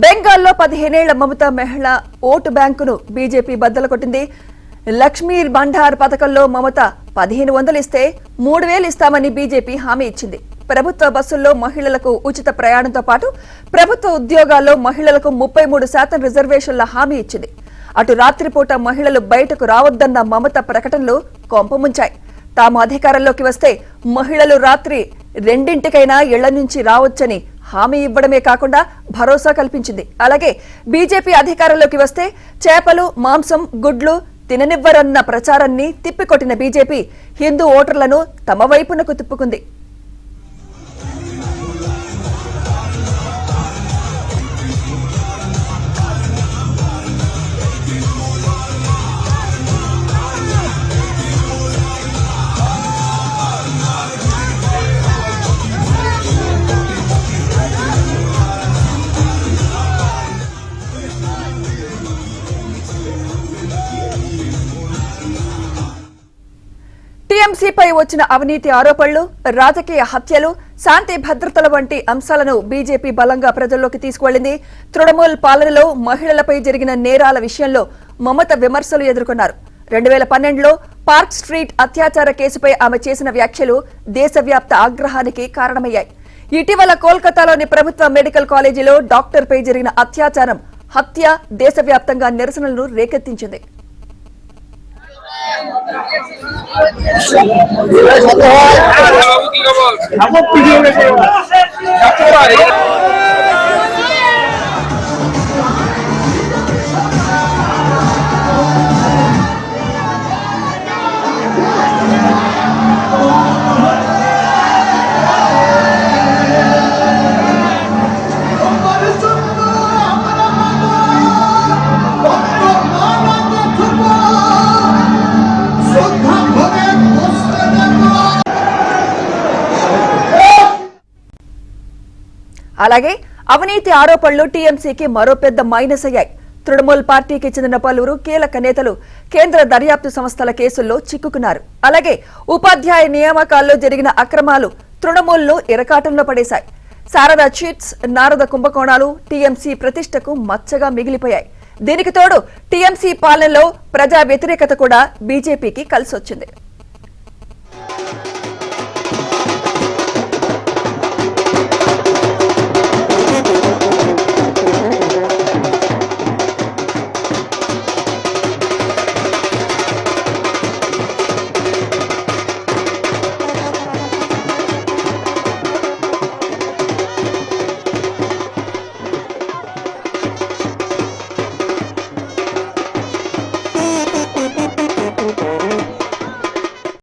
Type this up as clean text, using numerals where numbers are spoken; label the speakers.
Speaker 1: బెంగాల్లో 15 ఏళ్ల మమతా మహిళా ఓటు బ్యాంకును బీజేపీ బద్దలు కొట్టింది. లక్ష్మీ భండార్ పథకంలో మమత 1500 ఇస్తే 3000 ఇస్తామని బీజేపీ హామీ ఇచ్చింది. ప్రభుత్వ బస్సుల్లో మహిళలకు ఉచిత ప్రయాణంతో పాటు ప్రభుత్వ ఉద్యోగాల్లో మహిళలకు 33% రిజర్వేషన్ల హామీ ఇచ్చింది. అటు రాత్రిపూట మహిళలు బయటకు రావద్దన్న మమత ప్రకటనలు కొంపముంచాయి. తాము అధికారంలోకి వస్తే మహిళలు రాత్రి 2 ఇళ్ల నుంచి రావచ్చని హామీ ఇవ్వడమే కాకుండా భరోసా కల్పించింది. అలాగే బీజేపీ అధికారంలోకి వస్తే చేపలు, మాంసం, గుడ్లు తిననివ్వరన్న ప్రచారాన్ని తిప్పికొట్టిన బీజేపీ హిందూ ఓటర్లను తమ వైపునకు తిప్పుకుంది. టీఎంసీపై వచ్చిన అవినీతి ఆరోపణలు, రాజకీయ హత్యలు, శాంతి భద్రతల వంటి అంశాలను బీజేపీ బలంగా ప్రజల్లోకి తీసుకువెళ్లింది. తృణమూల్ పాలనలో మహిళలపై జరిగిన నేరాల విషయంలో మమత విమర్శలు ఎదుర్కొన్నారు. 2012లో పార్క్ స్ట్రీట్ అత్యాచార కేసుపై ఆమె చేసిన వ్యాఖ్యలు దేశవ్యాప్త ఆగ్రహానికి కారణమయ్యాయి. ఇటీవల కోల్కతాలోని ప్రభుత్వ మెడికల్ కాలేజీలో డాక్టర్పై జరిగిన అత్యాచారం, హత్య దేశవ్యాప్తంగా నిరసనలను రేకెత్తించింది. అలాగే అవినీతి ఆరోపణలు టీఎంసీకి మరో పెద్ద మైనస్ అయ్యాయి. తృణమూల్ పార్టీకి చెందిన పలువురు కీలక నేతలు కేంద్ర దర్యాప్తు సంస్థల కేసుల్లో చిక్కుకున్నారు. అలాగే ఉపాధ్యాయ నియామకాల్లో జరిగిన అక్రమాలు తృణమూల్ను ఇరకాటంలో పడేశాయి. శారదా చిట్స్, నారద కుంభకోణాలు టీఎంసీ ప్రతిష్టకు మచ్చగా మిగిలిపోయాయి. దీనికి తోడు టీఎంసీ పాలనలో ప్రజా వ్యతిరేకత కూడా బీజేపీకి కలిసొచ్చింది.